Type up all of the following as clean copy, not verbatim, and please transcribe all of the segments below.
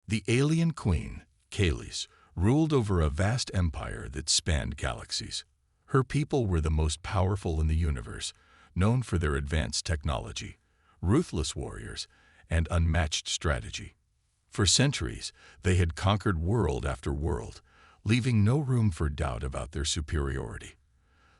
The alien queen, Kaylis, ruled over a vast empire that spanned galaxies. Her people were the most powerful in the universe, known for their advanced technology, ruthless warriors, and unmatched strategy. For centuries, they had conquered world after world, leaving no room for doubt about their superiority.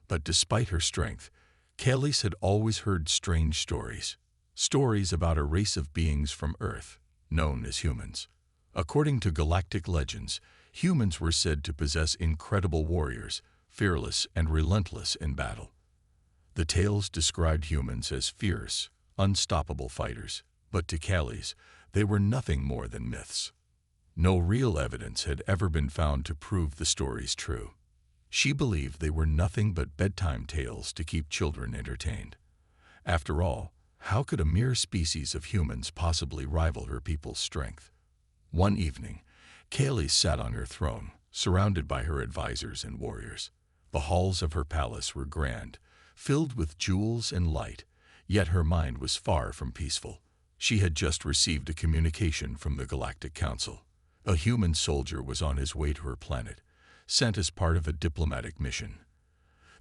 But despite her strength, Kaylis had always heard strange stories. Stories about a race of beings from Earth, known as humans. According to galactic legends, humans were said to possess incredible warriors, fearless and relentless in battle. The tales described humans as fierce, unstoppable fighters, but to Kaylis, they were nothing more than myths. No real evidence had ever been found to prove the stories true. She believed they were nothing but bedtime tales to keep children entertained. After all, how could a mere species of humans possibly rival her people's strength? One evening, Kaylis sat on her throne, surrounded by her advisors and warriors. The halls of her palace were grand, filled with jewels and light, yet her mind was far from peaceful. She had just received a communication from the Galactic Council. A human soldier was on his way to her planet, sent as part of a diplomatic mission.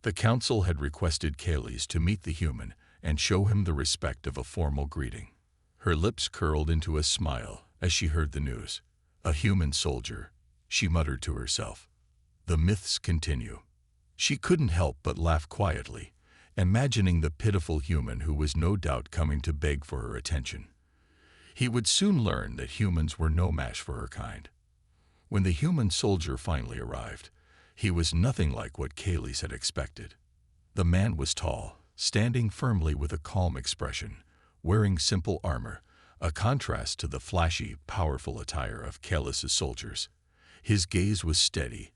The council had requested Kaylis to meet the human and show him the respect of a formal greeting. Her lips curled into a smile as she heard the news. A human soldier, she muttered to herself. The myths continue. She couldn't help but laugh quietly, imagining the pitiful human who was no doubt coming to beg for her attention. He would soon learn that humans were no match for her kind. When the human soldier finally arrived, he was nothing like what Kaylis had expected. The man was tall, standing firmly with a calm expression, wearing simple armor, a contrast to the flashy, powerful attire of Kaylis' soldiers. His gaze was steady,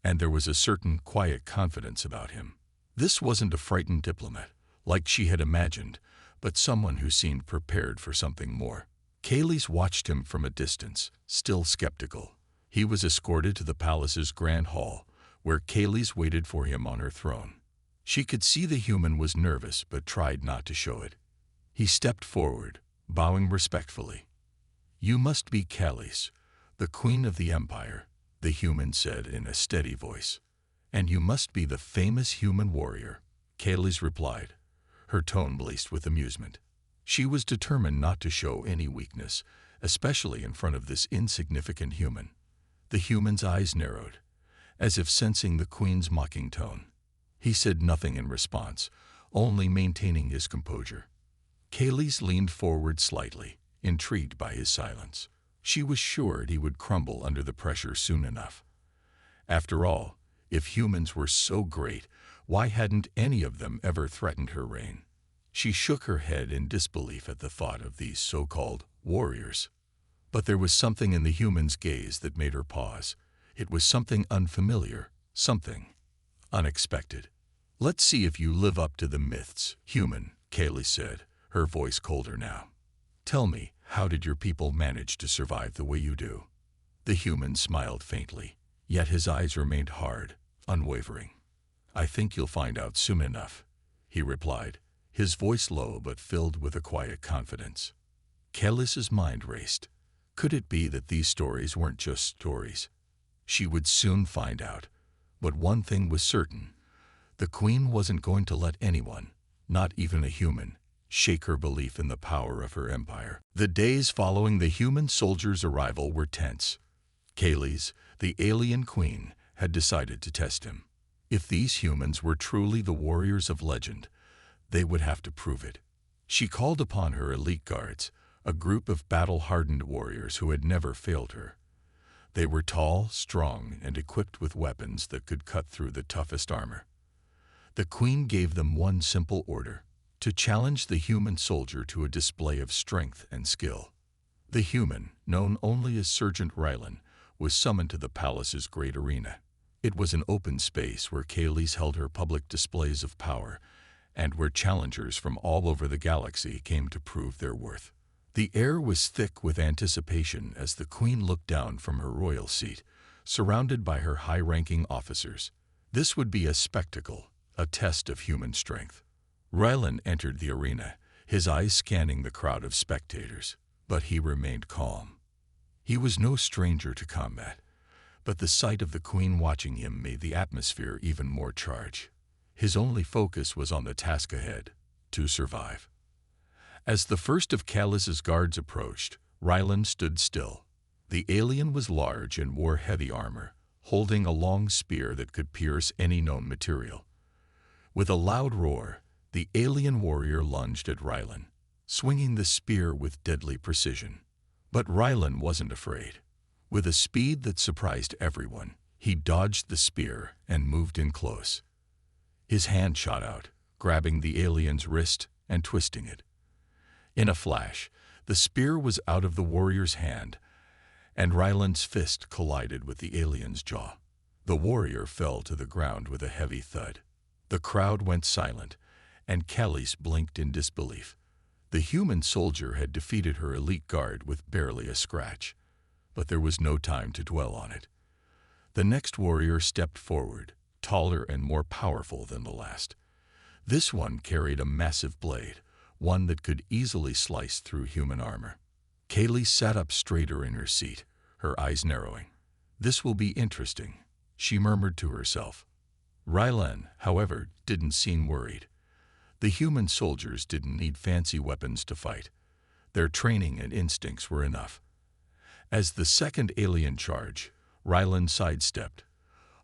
and there was a certain quiet confidence about him. This wasn't a frightened diplomat, like she had imagined, but someone who seemed prepared for something more. Kaylis watched him from a distance, still skeptical. He was escorted to the palace's grand hall, where Kaylis waited for him on her throne. She could see the human was nervous but tried not to show it. He stepped forward, bowing respectfully. "You must be Kaylis, the queen of the empire," the human said in a steady voice. "And you must be the famous human warrior," Kaylis replied, her tone laced with amusement. She was determined not to show any weakness, especially in front of this insignificant human. The human's eyes narrowed, as if sensing the queen's mocking tone. He said nothing in response, only maintaining his composure. Kaylis leaned forward slightly, intrigued by his silence. She was sure he would crumble under the pressure soon enough. After all, if humans were so great, why hadn't any of them ever threatened her reign? She shook her head in disbelief at the thought of these so-called warriors. But there was something in the human's gaze that made her pause. It was something unfamiliar, something unexpected. "Let's see if you live up to the myths, human," Kaylis said, her voice colder now. "Tell me, how did your people manage to survive the way you do?" The human smiled faintly, yet his eyes remained hard, unwavering. "I think you'll find out soon enough," he replied, his voice low but filled with a quiet confidence. Kaylis' mind raced. Could it be that these stories weren't just stories? She would soon find out. But one thing was certain. The queen wasn't going to let anyone, not even a human, shake her belief in the power of her empire. The days following the human soldier's arrival were tense. Kaylis, the alien queen, had decided to test him. If these humans were truly the warriors of legend, they would have to prove it. She called upon her elite guards, a group of battle-hardened warriors who had never failed her. They were tall, strong, and equipped with weapons that could cut through the toughest armor. The queen gave them one simple order: to challenge the human soldier to a display of strength and skill. The human, known only as Sergeant Rylan, was summoned to the palace's great arena. It was an open space where Kaylis held her public displays of power, and where challengers from all over the galaxy came to prove their worth. The air was thick with anticipation as the queen looked down from her royal seat, surrounded by her high-ranking officers. This would be a spectacle, a test of human strength. Rylan entered the arena, his eyes scanning the crowd of spectators, but he remained calm. He was no stranger to combat, but the sight of the Queen watching him made the atmosphere even more charged. His only focus was on the task ahead, to survive. As the first of Calis's guards approached, Ryland stood still. The alien was large and wore heavy armor, holding a long spear that could pierce any known material. With a loud roar, the alien warrior lunged at Ryland, swinging the spear with deadly precision. But Ryland wasn't afraid. With a speed that surprised everyone, he dodged the spear and moved in close. His hand shot out, grabbing the alien's wrist and twisting it. In a flash, the spear was out of the warrior's hand, and Ryland's fist collided with the alien's jaw. The warrior fell to the ground with a heavy thud. The crowd went silent, and Calis blinked in disbelief. The human soldier had defeated her elite guard with barely a scratch, but there was no time to dwell on it. The next warrior stepped forward, taller and more powerful than the last. This one carried a massive blade, one that could easily slice through human armor. Calis sat up straighter in her seat, her eyes narrowing. "This will be interesting," she murmured to herself. Ryland, however, didn't seem worried. The human soldiers didn't need fancy weapons to fight. Their training and instincts were enough. As the second alien charged, Ryland sidestepped,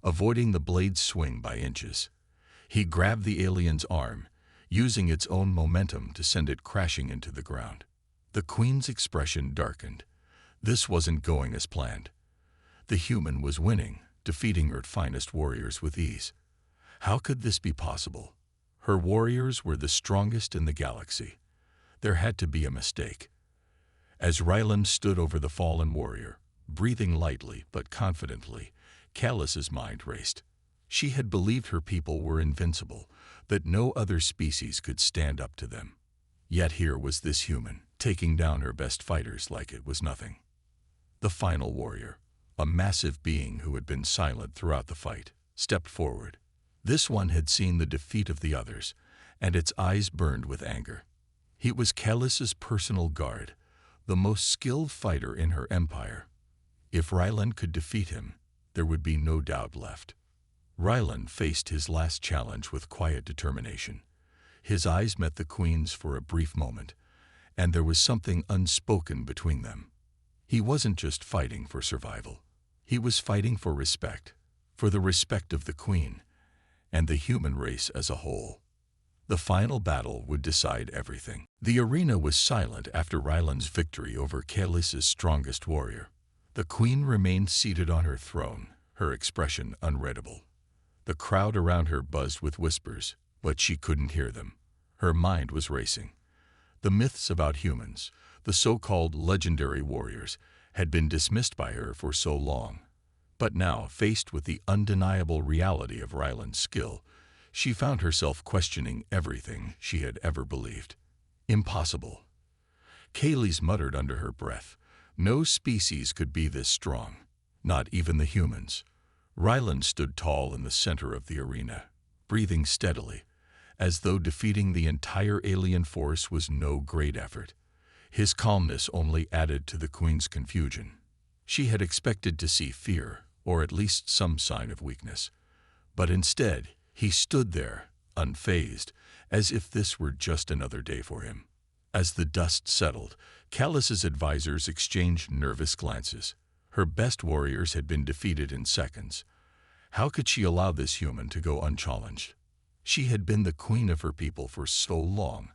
avoiding the blade's swing by inches. He grabbed the alien's arm, using its own momentum to send it crashing into the ground. The Queen's expression darkened. This wasn't going as planned. The human was winning, defeating her finest warriors with ease. How could this be possible? Her warriors were the strongest in the galaxy. There had to be a mistake. As Ryland stood over the fallen warrior, breathing lightly but confidently, Calis's mind raced. She had believed her people were invincible, that no other species could stand up to them. Yet here was this human, taking down her best fighters like it was nothing. The final warrior, a massive being who had been silent throughout the fight, stepped forward. This one had seen the defeat of the others, and its eyes burned with anger. He was Calis's personal guard, the most skilled fighter in her empire. If Ryland could defeat him, there would be no doubt left. Ryland faced his last challenge with quiet determination. His eyes met the Queen's for a brief moment, and there was something unspoken between them. He wasn't just fighting for survival. He was fighting for respect, for the respect of the Queen, and the human race as a whole. The final battle would decide everything. The arena was silent after Ryland's victory over Calis's strongest warrior. The Queen remained seated on her throne, her expression unreadable. The crowd around her buzzed with whispers, but she couldn't hear them. Her mind was racing. The myths about humans, the so-called legendary warriors, had been dismissed by her for so long. But now, faced with the undeniable reality of Ryland's skill, she found herself questioning everything she had ever believed. Impossible. Calis muttered under her breath. No species could be this strong, not even the humans. Ryland stood tall in the center of the arena, breathing steadily, as though defeating the entire alien force was no great effort. His calmness only added to the Queen's confusion. She had expected to see fear, or at least some sign of weakness. But instead, he stood there, unfazed, as if this were just another day for him. As the dust settled, Calis's advisors exchanged nervous glances. Her best warriors had been defeated in seconds. How could she allow this human to go unchallenged? She had been the queen of her people for so long,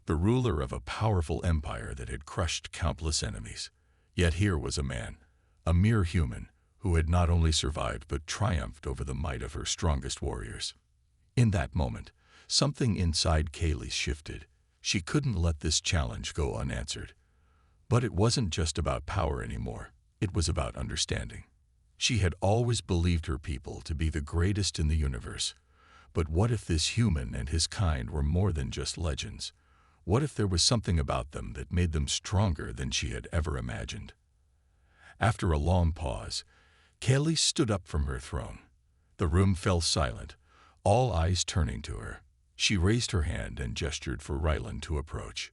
the ruler of a powerful empire that had crushed countless enemies. Yet here was a man, a mere human, who had not only survived but triumphed over the might of her strongest warriors. In that moment, something inside Calis shifted. She couldn't let this challenge go unanswered. But it wasn't just about power anymore. It was about understanding. She had always believed her people to be the greatest in the universe. But what if this human and his kind were more than just legends? What if there was something about them that made them stronger than she had ever imagined? After a long pause, Calis stood up from her throne. The room fell silent, all eyes turning to her. She raised her hand and gestured for Ryland to approach.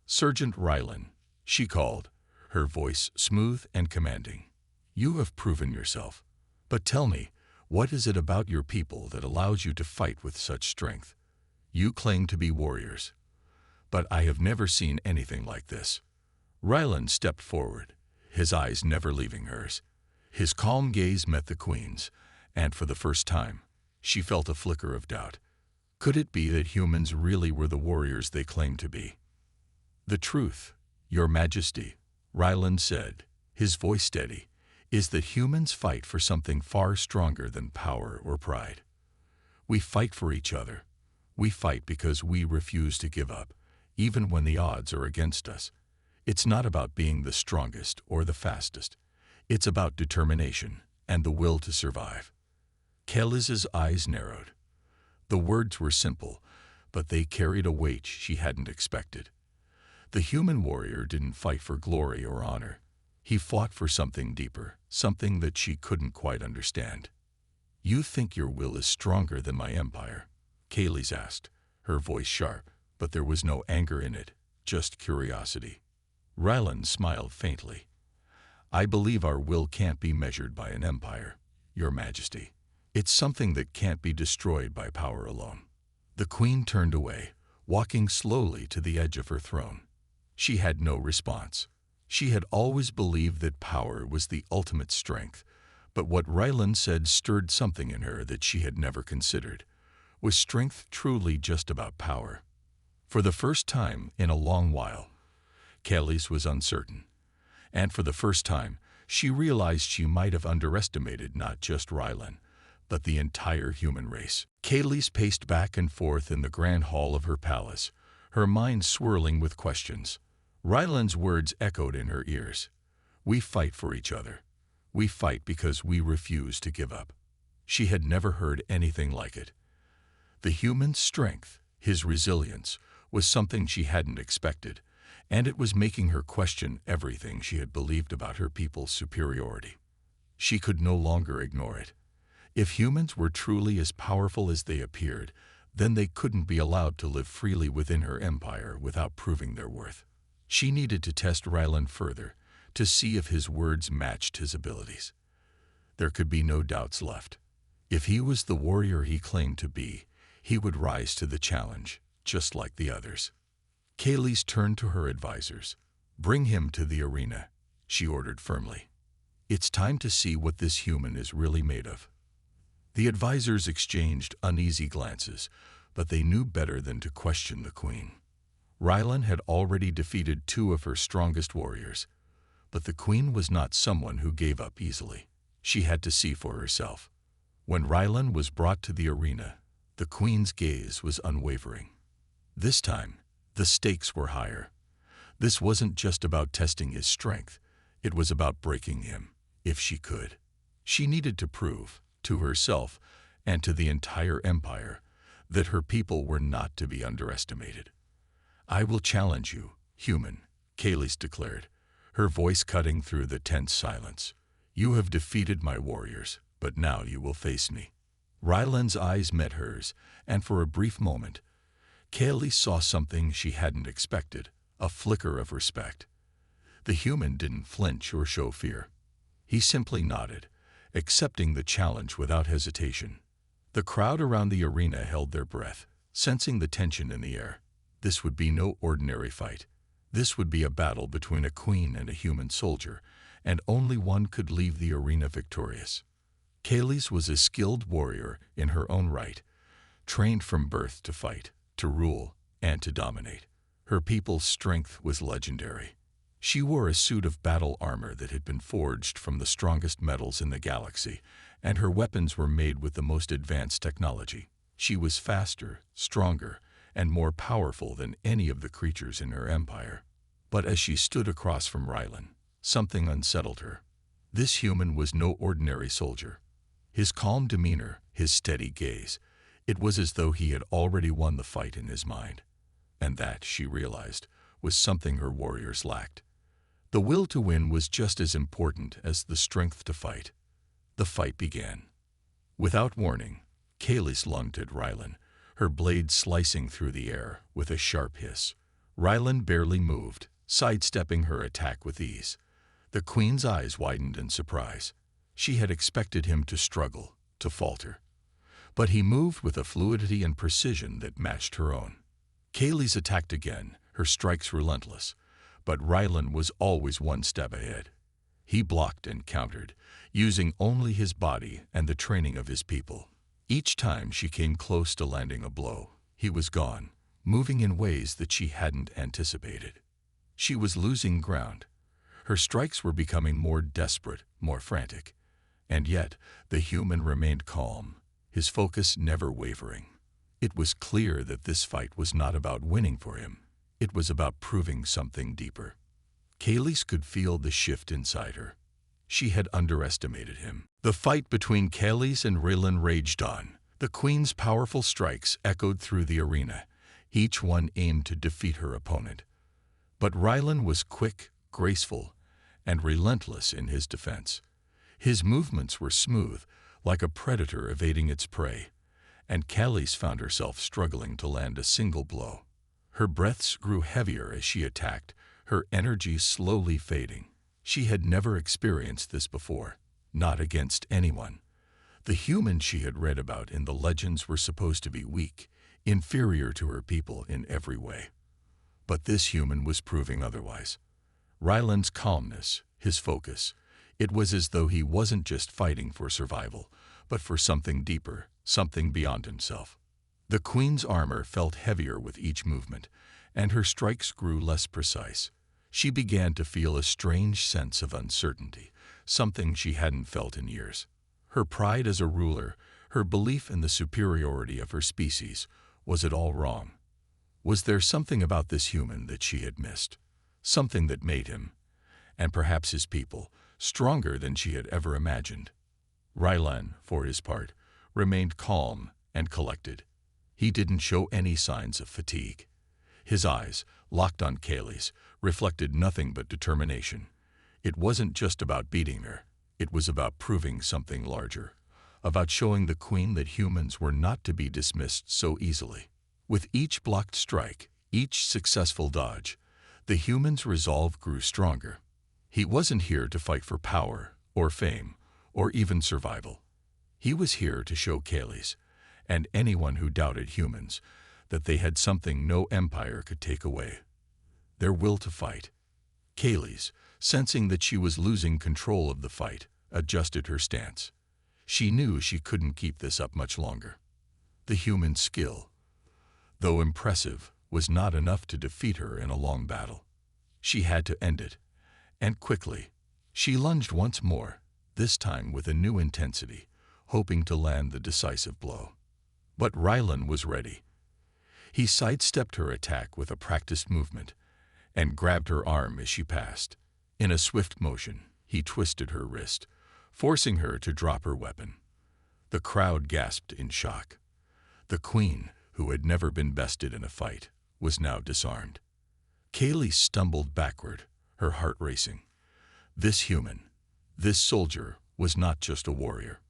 "Sergeant Ryland," she called, her voice smooth and commanding. "You have proven yourself. But tell me, what is it about your people that allows you to fight with such strength? You claim to be warriors, but I have never seen anything like this." Ryland stepped forward, his eyes never leaving hers. His calm gaze met the Queen's, and for the first time, she felt a flicker of doubt. Could it be that humans really were the warriors they claimed to be? "The truth, Your Majesty," Ryland said, his voice steady, "is that humans fight for something far stronger than power or pride. We fight for each other. We fight because we refuse to give up, even when the odds are against us. It's not about being the strongest or the fastest. It's about determination and the will to survive." Kalis's eyes narrowed. The words were simple, but they carried a weight she hadn't expected. The human warrior didn't fight for glory or honor. He fought for something deeper, something that she couldn't quite understand. "You think your will is stronger than my empire?" Kalis asked, her voice sharp, but there was no anger in it, just curiosity. Ryland smiled faintly. "I believe our will can't be measured by an empire, Your Majesty. It's something that can't be destroyed by power alone." The Queen turned away, walking slowly to the edge of her throne. She had no response. She had always believed that power was the ultimate strength, but what Ryland said stirred something in her that she had never considered. Was strength truly just about power? For the first time in a long while, Kalis was uncertain. And for the first time, she realized she might have underestimated not just Ryland, but the entire human race. Kalis paced back and forth in the grand hall of her palace, her mind swirling with questions. Ryland's words echoed in her ears. "We fight for each other. We fight because we refuse to give up." She had never heard anything like it. The human's strength, his resilience, was something she hadn't expected, and it was making her question everything she had believed about her people's superiority. She could no longer ignore it. If humans were truly as powerful as they appeared, then they couldn't be allowed to live freely within her empire without proving their worth. She needed to test Ryland further, to see if his words matched his abilities. There could be no doubts left. If he was the warrior he claimed to be, he would rise to the challenge, just like the others. Kalis turned to her advisors. "Bring him to the arena," she ordered firmly. "It's time to see what this human is really made of." The advisors exchanged uneasy glances, but they knew better than to question the Queen. Ryland had already defeated 2 of her strongest warriors, but the Queen was not someone who gave up easily. She had to see for herself. When Ryland was brought to the arena, the Queen's gaze was unwavering. This time, the stakes were higher. This wasn't just about testing his strength, it was about breaking him, if she could. She needed to prove, to herself and to the entire empire, that her people were not to be underestimated. "I will challenge you, human," Kalis declared, her voice cutting through the tense silence. "You have defeated my warriors, but now you will face me." Ryland's eyes met hers, and for a brief moment, Kalis saw something she hadn't expected, a flicker of respect. The human didn't flinch or show fear. He simply nodded, accepting the challenge without hesitation. The crowd around the arena held their breath, sensing the tension in the air. This would be no ordinary fight. This would be a battle between a queen and a human soldier, and only one could leave the arena victorious. Kalis was a skilled warrior in her own right, trained from birth to fight, to rule, and to dominate. Her people's strength was legendary. She wore a suit of battle armor that had been forged from the strongest metals in the galaxy, and her weapons were made with the most advanced technology. She was faster, stronger, and more powerful than any of the creatures in her empire. But as she stood across from Ryland, something unsettled her. This human was no ordinary soldier. His calm demeanor, his steady gaze, it was as though he had already won the fight in his mind. And that, she realized, was something her warriors lacked. The will to win was just as important as the strength to fight. The fight began. Without warning, Kalis lunged at Ryland, her blade slicing through the air with a sharp hiss. Ryland barely moved, sidestepping her attack with ease. The queen's eyes widened in surprise. She had expected him to struggle, to falter. But he moved with a fluidity and precision that matched her own. Kaylee's attacked again, her strikes relentless, but Rylan was always one step ahead. He blocked and countered, using only his body and the training of his people. Each time she came close to landing a blow, he was gone, moving in ways that she hadn't anticipated. She was losing ground. Her strikes were becoming more desperate, more frantic. And yet, the human remained calm, his focus never wavering. It was clear that this fight was not about winning for him. It was about proving something deeper. Kaylee could feel the shift inside her. She had underestimated him. The fight between Kaylee and Rylan raged on. The queen's powerful strikes echoed through the arena, each one aimed to defeat her opponent. But Rylan was quick, graceful, and relentless in his defense. His movements were smooth, like a predator evading its prey, and Kaylee found herself struggling to land a single blow. Her breaths grew heavier as she attacked, her energy slowly fading. She had never experienced this before, not against anyone. The humans she had read about in the legends were supposed to be weak, inferior to her people in every way. But this human was proving otherwise. Rylan's calmness, his focus, it was as though he wasn't just fighting for survival, but for something deeper, something beyond himself. The queen's armor felt heavier with each movement, and her strikes grew less precise. She began to feel a strange sense of uncertainty, something she hadn't felt in years. Her pride as a ruler, her belief in the superiority of her species, was it all wrong? Was there something about this human that she had missed? Something that made him, and perhaps his people, stronger than she had ever imagined. Rylan, for his part, remained calm and collected. He didn't show any signs of fatigue. His eyes, locked on Kaylee's, reflected nothing but determination. It wasn't just about beating her. It was about proving something larger, about showing the queen that humans were not to be dismissed so easily. With each blocked strike, each successful dodge, the human's resolve grew stronger. He wasn't here to fight for power, or fame, or even survival. He was here to show Kaylee's, and anyone who doubted humans, that they had something no empire could take away: their will to fight. Kaylee's, sensing that she was losing control of the fight, adjusted her stance. She knew she couldn't keep this up much longer. The human's skill, though impressive, was not enough to defeat her in a long battle. She had to end it, and quickly. She lunged once more, this time with a new intensity, hoping to land the decisive blow. But Rylan was ready. He sidestepped her attack with a practiced movement, and grabbed her arm as she passed. In a swift motion, he twisted her wrist, forcing her to drop her weapon. The crowd gasped in shock. The queen, who had never been bested in a fight, was now disarmed. Kaylee stumbled backward, her heart racing. This human, this soldier, was not just a warrior.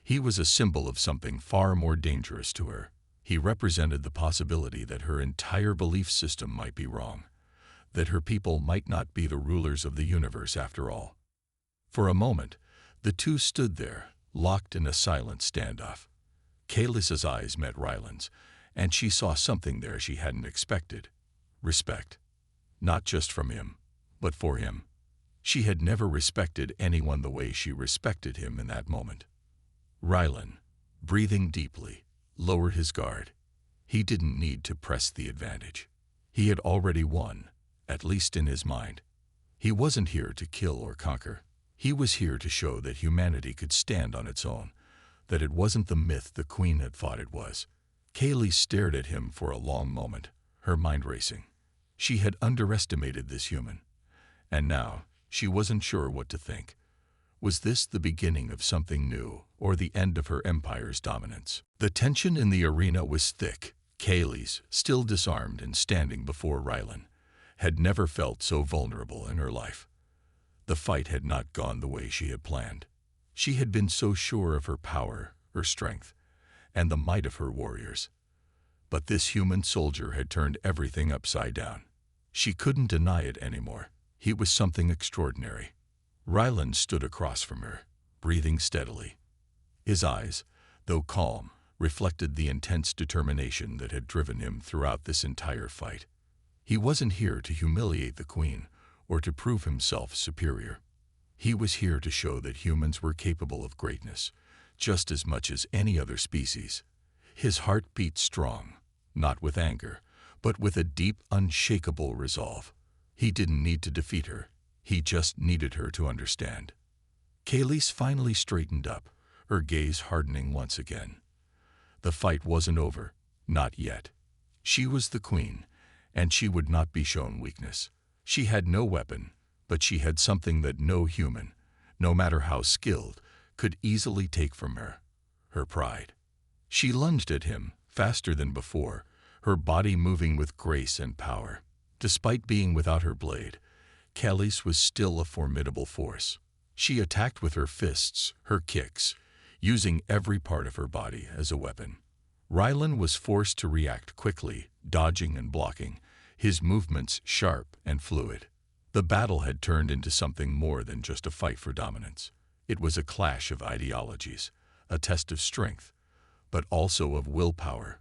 He was a symbol of something far more dangerous to her. He represented the possibility that her entire belief system might be wrong, that her people might not be the rulers of the universe after all. For a moment, the two stood there, locked in a silent standoff. Kaylee's eyes met Rylan's, and she saw something there she hadn't expected: respect. Not just from him, but for him. She had never respected anyone the way she respected him in that moment. Rylan, breathing deeply, lowered his guard. He didn't need to press the advantage. He had already won, at least in his mind. He wasn't here to kill or conquer. He was here to show that humanity could stand on its own, that it wasn't the myth the queen had thought it was. Kaylee stared at him for a long moment, her mind racing. She had underestimated this human, and now she wasn't sure what to think. Was this the beginning of something new, or the end of her empire's dominance? The tension in the arena was thick. Kaylee, still disarmed and standing before Rylan, had never felt so vulnerable in her life. The fight had not gone the way she had planned. She had been so sure of her power, her strength, and the might of her warriors. But this human soldier had turned everything upside down. She couldn't deny it anymore. He was something extraordinary. Ryland stood across from her, breathing steadily. His eyes, though calm, reflected the intense determination that had driven him throughout this entire fight. He wasn't here to humiliate the Queen or to prove himself superior. He was here to show that humans were capable of greatness, just as much as any other species. His heart beat strong, not with anger, but with a deep, unshakable resolve. He didn't need to defeat her. He just needed her to understand. Kayleigh finally straightened up, her gaze hardening once again. The fight wasn't over, not yet. She was the Queen, and she would not be shown weakness. She had no weapon, but she had something that no human, no matter how skilled, could easily take from her: her pride. She lunged at him, faster than before, her body moving with grace and power. Despite being without her blade, Kayleigh was still a formidable force. She attacked with her fists, her kicks, using every part of her body as a weapon. Ryland was forced to react quickly, dodging and blocking, his movements sharp and fluid. The battle had turned into something more than just a fight for dominance. It was a clash of ideologies, a test of strength, but also of willpower.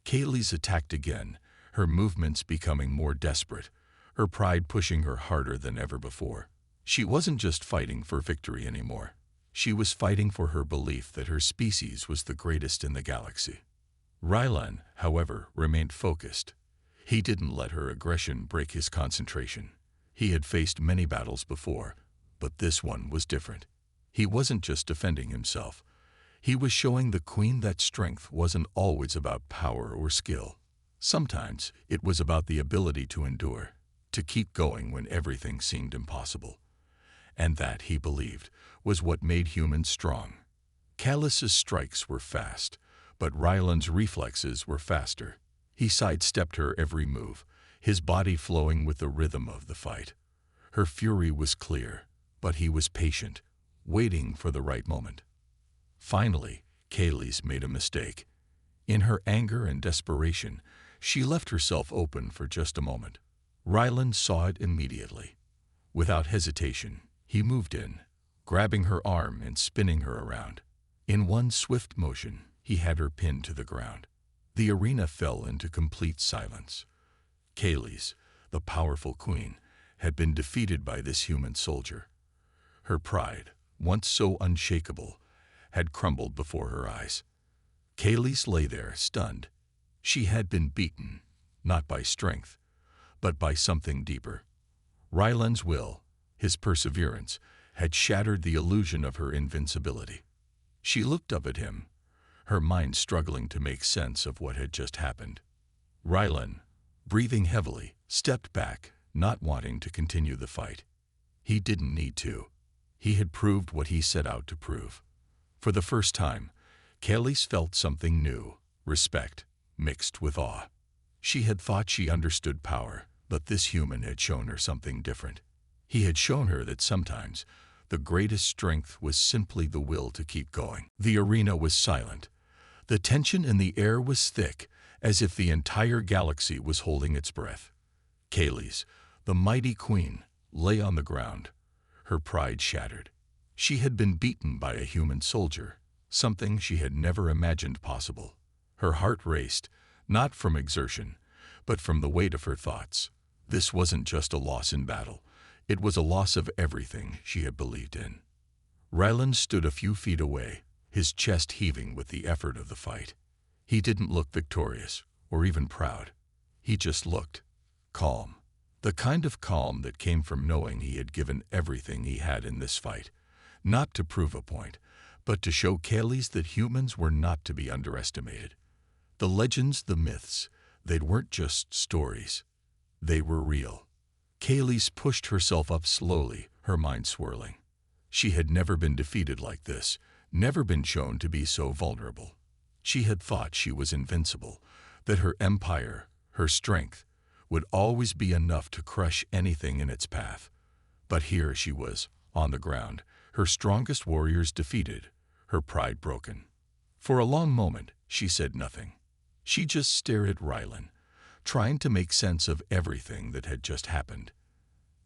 Kayleigh attacked again, her movements becoming more desperate, her pride pushing her harder than ever before. She wasn't just fighting for victory anymore. She was fighting for her belief that her species was the greatest in the galaxy. Ryland, however, remained focused. He didn't let her aggression break his concentration. He had faced many battles before, but this one was different. He wasn't just defending himself. He was showing the Queen that strength wasn't always about power or skill. Sometimes it was about the ability to endure, to keep going when everything seemed impossible. And that, he believed, was what made humans strong. Kayleigh's strikes were fast, but Ryland's reflexes were faster. He sidestepped her every move, his body flowing with the rhythm of the fight. Her fury was clear, but he was patient, waiting for the right moment. Finally, Kayleigh made a mistake. In her anger and desperation, she left herself open for just a moment. Ryland saw it immediately. Without hesitation, he moved in, grabbing her arm and spinning her around. In one swift motion, he had her pinned to the ground. The arena fell into complete silence. Kayleigh, the powerful Queen, had been defeated by this human soldier. Her pride, once so unshakable, had crumbled before her eyes. Kayleigh lay there, stunned. She had been beaten, not by strength, but by something deeper. Ryland's will, his perseverance, had shattered the illusion of her invincibility. She looked up at him, her mind struggling to make sense of what had just happened. Ryland, breathing heavily, stepped back, not wanting to continue the fight. He didn't need to. He had proved what he set out to prove. For the first time, Kayleigh felt something new, respect, mixed with awe. She had thought she understood power, but this human had shown her something different. He had shown her that sometimes the greatest strength was simply the will to keep going. The arena was silent. The tension in the air was thick, as if the entire galaxy was holding its breath. Kayleigh, the mighty Queen, lay on the ground, her pride shattered. She had been beaten by a human soldier, something she had never imagined possible. Her heart raced, not from exertion, but from the weight of her thoughts. This wasn't just a loss in battle. It was a loss of everything she had believed in. Ryland stood a few feet away, his chest heaving with the effort of the fight. He didn't look victorious, or even proud. He just looked calm. The kind of calm that came from knowing he had given everything he had in this fight, not to prove a point, but to show Kayleigh that humans were not to be underestimated. The legends, the myths, they weren't just stories. They were real. Kayleigh pushed herself up slowly, her mind swirling. She had never been defeated like this, never been shown to be so vulnerable. She had thought she was invincible, that her empire, her strength, would always be enough to crush anything in its path. But here she was, on the ground, her strongest warriors defeated, her pride broken. For a long moment, she said nothing. She just stared at Ryland, trying to make sense of everything that had just happened.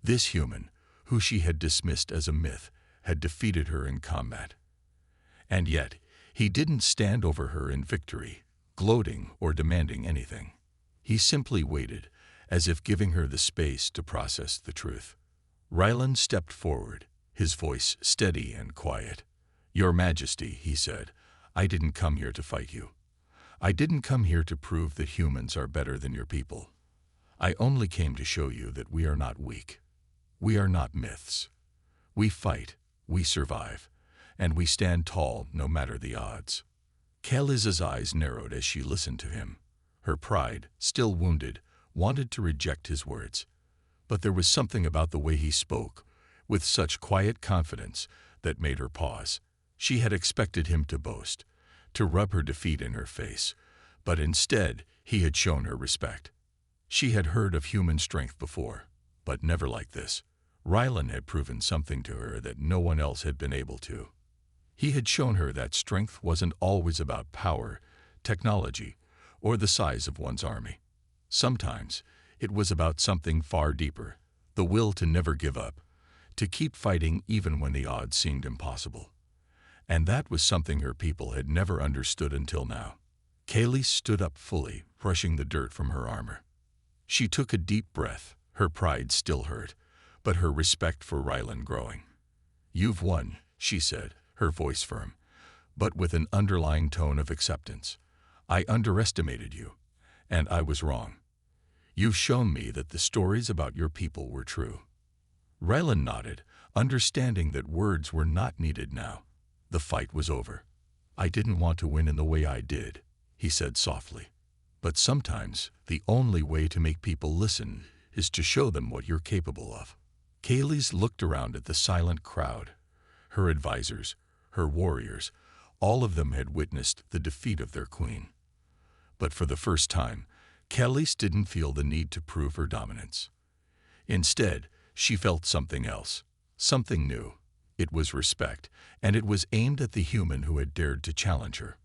This human, who she had dismissed as a myth, had defeated her in combat. And yet, he didn't stand over her in victory, gloating or demanding anything. He simply waited, as if giving her the space to process the truth. Ryland stepped forward, his voice steady and quiet. "Your Majesty," he said, "I didn't come here to fight you. I didn't come here to prove that humans are better than your people. I only came to show you that we are not weak. We are not myths. We fight, we survive, and we stand tall no matter the odds." Khalees's eyes narrowed as she listened to him. Her pride, still wounded, wanted to reject his words. But there was something about the way he spoke, with such quiet confidence, that made her pause. She had expected him to boast, to rub her defeat in her face, but instead he had shown her respect. She had heard of human strength before, but never like this. Ryland had proven something to her that no one else had been able to. He had shown her that strength wasn't always about power, technology, or the size of one's army. Sometimes it was about something far deeper, the will to never give up, to keep fighting even when the odds seemed impossible. And that was something her people had never understood until now. Khalees stood up fully, brushing the dirt from her armor. She took a deep breath, her pride still hurt, but her respect for Ryland growing. "You've won," she said, her voice firm, but with an underlying tone of acceptance. "I underestimated you, and I was wrong. You've shown me that the stories about your people were true." Ryland nodded, understanding that words were not needed now. The fight was over. "I didn't want to win in the way I did," he said softly. "But sometimes the only way to make people listen is to show them what you're capable of." Khalees looked around at the silent crowd. Her advisors, her warriors, all of them had witnessed the defeat of their queen. But for the first time, Khalees didn't feel the need to prove her dominance. Instead, she felt something else, something new. It was respect, and it was aimed at the human who had dared to challenge her.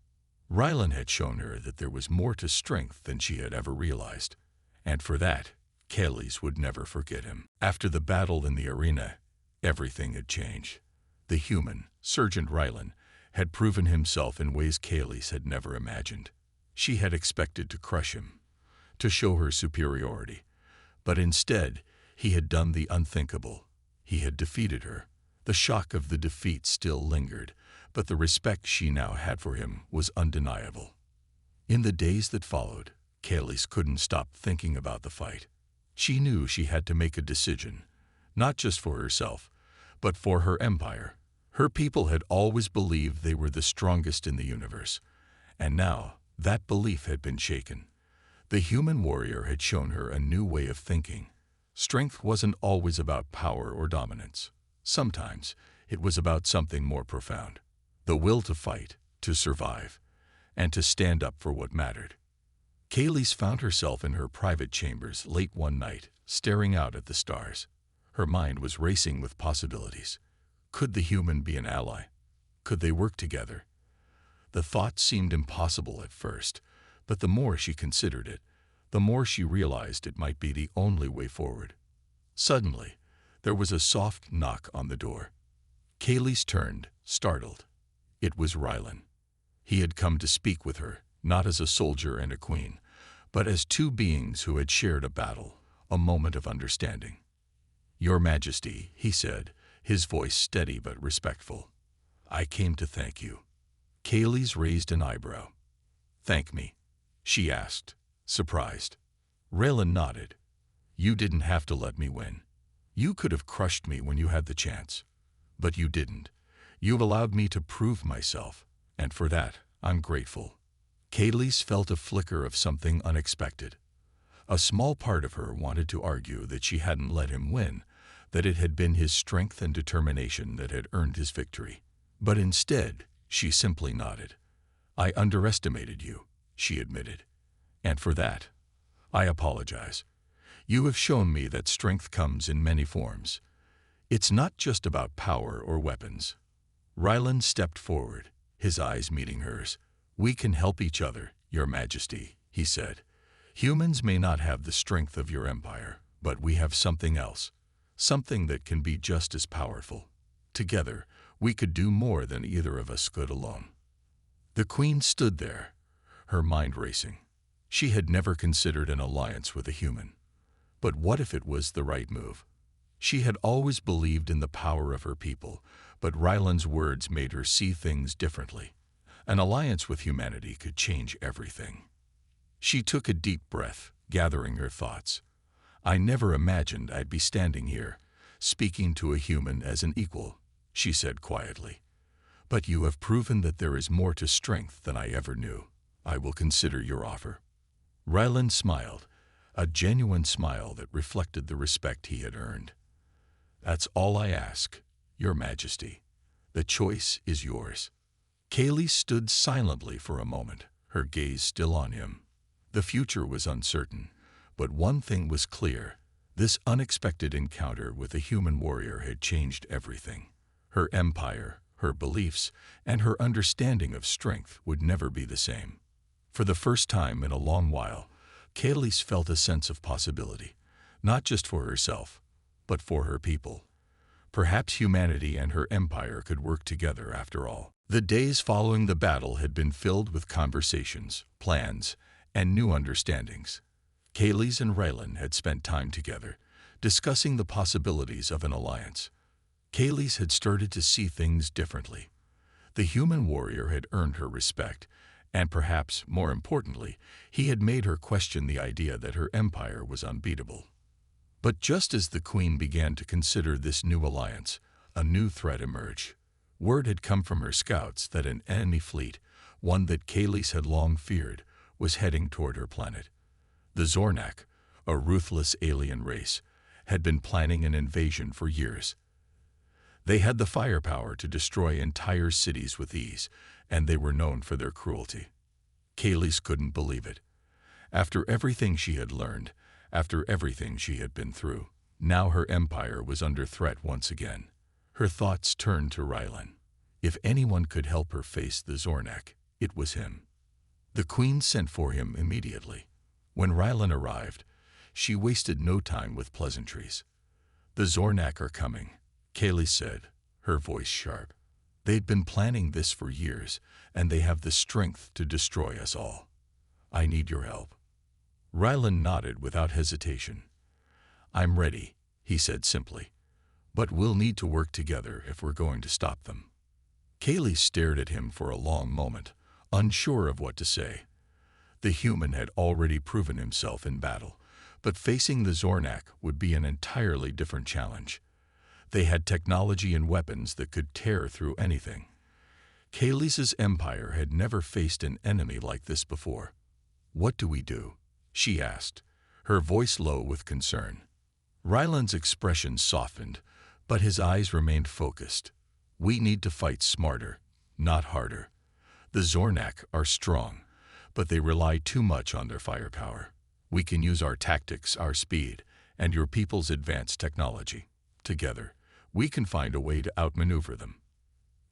Ryland had shown her that there was more to strength than she had ever realized, and for that, Khalees would never forget him. After the battle in the arena, everything had changed. The human, Sergeant Ryland, had proven himself in ways Khalees had never imagined. She had expected to crush him, to show her superiority, but instead, he had done the unthinkable. He had defeated her. The shock of the defeat still lingered, but the respect she now had for him was undeniable. In the days that followed, Khalees couldn't stop thinking about the fight. She knew she had to make a decision, not just for herself, but for her empire. Her people had always believed they were the strongest in the universe, and now that belief had been shaken. The human warrior had shown her a new way of thinking. Strength wasn't always about power or dominance. Sometimes it was about something more profound. The will to fight, to survive, and to stand up for what mattered. Khalees found herself in her private chambers late one night, staring out at the stars. Her mind was racing with possibilities. Could the human be an ally? Could they work together? The thought seemed impossible at first, but the more she considered it, the more she realized it might be the only way forward. Suddenly, there was a soft knock on the door. Khalees turned, startled. It was Ryland. He had come to speak with her, not as a soldier and a queen, but as two beings who had shared a battle, a moment of understanding. "Your Majesty," he said, his voice steady but respectful. "I came to thank you." Khalees raised an eyebrow. "Thank me?" she asked, surprised. Ryland nodded. "You didn't have to let me win. You could have crushed me when you had the chance. But you didn't. You've allowed me to prove myself, and for that, I'm grateful." Khalees felt a flicker of something unexpected. A small part of her wanted to argue that she hadn't let him win, that it had been his strength and determination that had earned his victory. But instead, she simply nodded. "I underestimated you," she admitted. "And for that, I apologize. You have shown me that strength comes in many forms. It's not just about power or weapons." Ryland stepped forward, his eyes meeting hers. "We can help each other, Your Majesty," he said, Humans may not have the strength of your empire, but we have something else, something that can be just as powerful. Together, we could do more than either of us could alone." The queen stood there, her mind racing. She had never considered an alliance with a human. But what if it was the right move? She had always believed in the power of her people, but Ryland's words made her see things differently. An alliance with humanity could change everything. She took a deep breath, gathering her thoughts. "I never imagined I'd be standing here, speaking to a human as an equal," she said quietly. "But you have proven that there is more to strength than I ever knew. I will consider your offer." Ryland smiled, a genuine smile that reflected the respect he had earned. "That's all I ask, Your Majesty. The choice is yours." Kaylee stood silently for a moment, her gaze still on him. The future was uncertain, but one thing was clear. This unexpected encounter with a human warrior had changed everything. Her empire, her beliefs, and her understanding of strength would never be the same. For the first time in a long while, Kaylee felt a sense of possibility, not just for herself, but for her people. Perhaps humanity and her empire could work together after all. The days following the battle had been filled with conversations, plans, and new understandings. Kaylee and Ryland had spent time together, discussing the possibilities of an alliance. Kaylee had started to see things differently. The human warrior had earned her respect, and perhaps, more importantly, he had made her question the idea that her empire was unbeatable. But just as the queen began to consider this new alliance, a new threat emerged. Word had come from her scouts that an enemy fleet, one that Kaylee had long feared, was heading toward her planet. The Zornak, a ruthless alien race, had been planning an invasion for years. They had the firepower to destroy entire cities with ease, and they were known for their cruelty. Kaylee couldn't believe it. After everything she had learned, after everything she had been through, now her empire was under threat once again. Her thoughts turned to Ryland. If anyone could help her face the Zornak, it was him. The queen sent for him immediately. When Ryland arrived, she wasted no time with pleasantries. "The Zornak are coming," Kaylee said, her voice sharp. "They'd been planning this for years, and they have the strength to destroy us all. I need your help." Ryland nodded without hesitation. "I'm ready," he said simply. "But we'll need to work together if we're going to stop them." Kaylee stared at him for a long moment, unsure of what to say. The human had already proven himself in battle, but facing the Zornak would be an entirely different challenge. They had technology and weapons that could tear through anything. Kaylee's empire had never faced an enemy like this before. "What do we do?" she asked, her voice low with concern. Ryland's expression softened, but his eyes remained focused. "We need to fight smarter, not harder. The Zornak are strong, but they rely too much on their firepower. We can use our tactics, our speed, and your people's advanced technology. Together, we can find a way to outmaneuver them."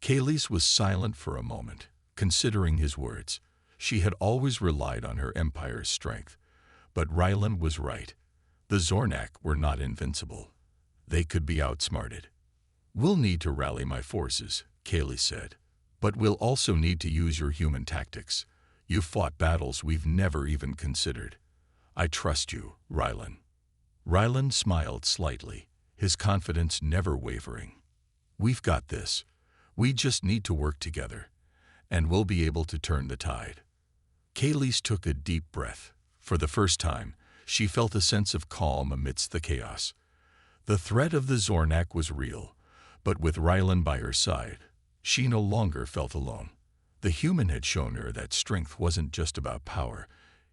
Kaylee was silent for a moment, considering his words. She had always relied on her empire's strength. But Ryland was right. The Zornak were not invincible. They could be outsmarted. "We'll need to rally my forces," Kaylee said. "But we'll also need to use your human tactics. You've fought battles we've never even considered. I trust you, Ryland." Ryland smiled slightly, his confidence never wavering. "We've got this. We just need to work together, and we'll be able to turn the tide." Kaylee took a deep breath. For the first time, she felt a sense of calm amidst the chaos. The threat of the Zornak was real, but with Ryland by her side, she no longer felt alone. The human had shown her that strength wasn't just about power.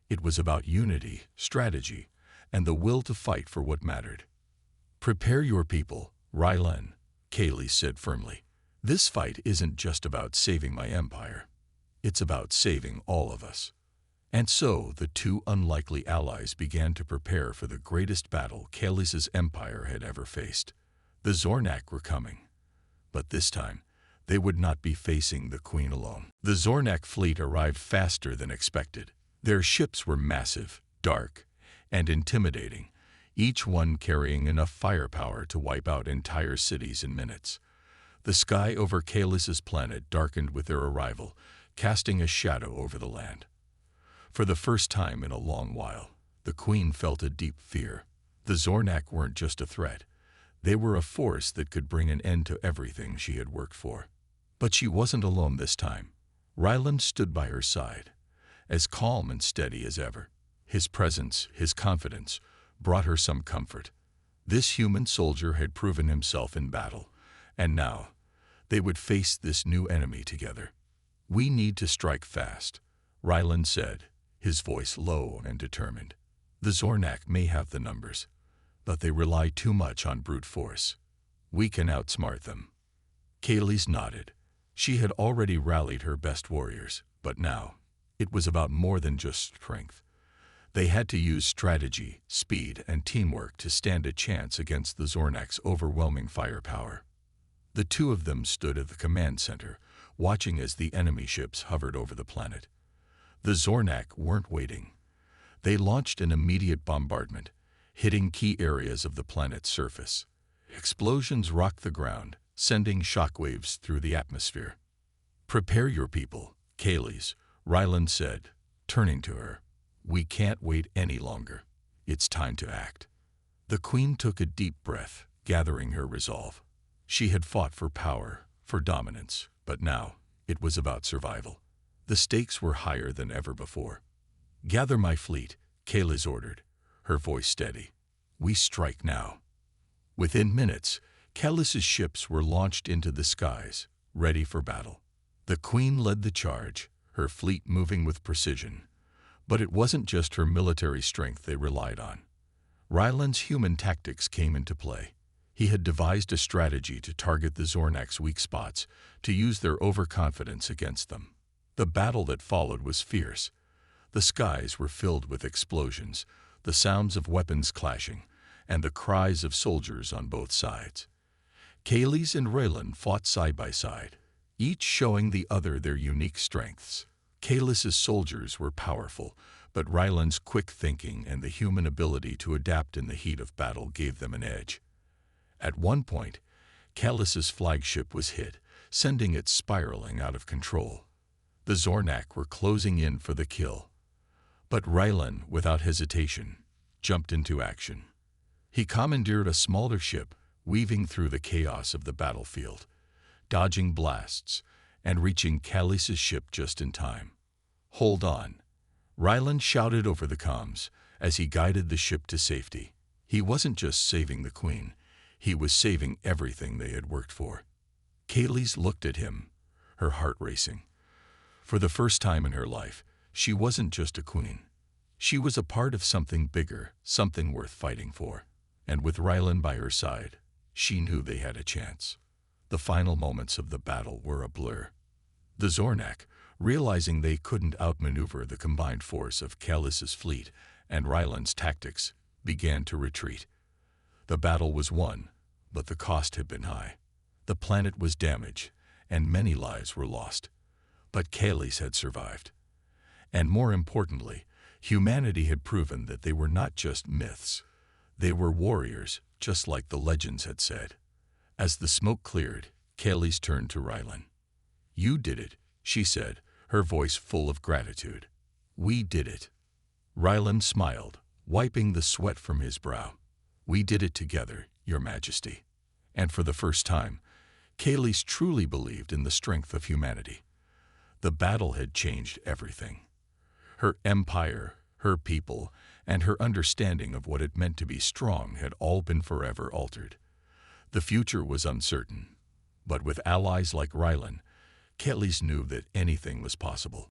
It was about unity, strategy, and the will to fight for what mattered. "Prepare your people, Ryland," Kaylee said firmly. "This fight isn't just about saving my empire. It's about saving all of us." And so the two unlikely allies began to prepare for the greatest battle Kaylee's empire had ever faced. The Zornak were coming, but this time they would not be facing the queen alone. The Zornak fleet arrived faster than expected. Their ships were massive, dark, and intimidating, each one carrying enough firepower to wipe out entire cities in minutes. The sky over Kalis's planet darkened with their arrival, casting a shadow over the land. For the first time in a long while, the Queen felt a deep fear. The Zornak weren't just a threat. They were a force that could bring an end to everything she had worked for. But she wasn't alone this time. Ryland stood by her side, as calm and steady as ever. His presence, his confidence, brought her some comfort. This human soldier had proven himself in battle, and now they would face this new enemy together. "We need to strike fast," Ryland said, his voice low and determined. "The Zornak may have the numbers, but they rely too much on brute force. We can outsmart them." Kalis nodded. She had already rallied her best warriors, but now it was about more than just strength. They had to use strategy, speed, and teamwork to stand a chance against the Zornak's overwhelming firepower. The two of them stood at the command center, watching as the enemy ships hovered over the planet. The Zornak weren't waiting. They launched an immediate bombardment, hitting key areas of the planet's surface. Explosions rocked the ground, sending shockwaves through the atmosphere. "Prepare your people, Kalis," Ryland said, turning to her. "We can't wait any longer. It's time to act." The Queen took a deep breath, gathering her resolve. She had fought for power, for dominance, but now it was about survival. The stakes were higher than ever before. "Gather my fleet," Kalis ordered, her voice steady. "We strike now." Within minutes, Kalis's ships were launched into the skies, ready for battle. The Queen led the charge, her fleet moving with precision. But it wasn't just her military strength they relied on. Ryland's human tactics came into play. He had devised a strategy to target the Zornak's weak spots, to use their overconfidence against them. The battle that followed was fierce. The skies were filled with explosions, the sounds of weapons clashing, and the cries of soldiers on both sides. Kalis and Ryland fought side by side, each showing the other their unique strengths. Kalis's soldiers were powerful, but Ryland's quick thinking and the human ability to adapt in the heat of battle gave them an edge. At one point, Kalis's flagship was hit, sending it spiraling out of control. The Zornak were closing in for the kill. But Ryland, without hesitation, jumped into action. He commandeered a smaller ship, weaving through the chaos of the battlefield, dodging blasts, and reaching Kalis's ship just in time. "Hold on," Ryland shouted over the comms as he guided the ship to safety. He wasn't just saving the Queen, he was saving everything they had worked for. Kalis looked at him, her heart racing. For the first time in her life, she wasn't just a queen. She was a part of something bigger, something worth fighting for. And with Ryland by her side, she knew they had a chance. The final moments of the battle were a blur. The Zornak, realizing they couldn't outmaneuver the combined force of Kalis's fleet and Ryland's tactics, began to retreat. The battle was won, but the cost had been high. The planet was damaged, and many lives were lost. But Kalis had survived. And more importantly, humanity had proven that they were not just myths. They were warriors, just like the legends had said. As the smoke cleared, Kalis turned to Ryland. "You did it," she said, her voice full of gratitude. "We did it." Ryland smiled, wiping the sweat from his brow. "We did it together, Your Majesty." And for the first time, Kalis truly believed in the strength of humanity. The battle had changed everything. Her empire, her people, and her understanding of what it meant to be strong had all been forever altered. The future was uncertain, but with allies like Ryland, Kalis knew that anything was possible.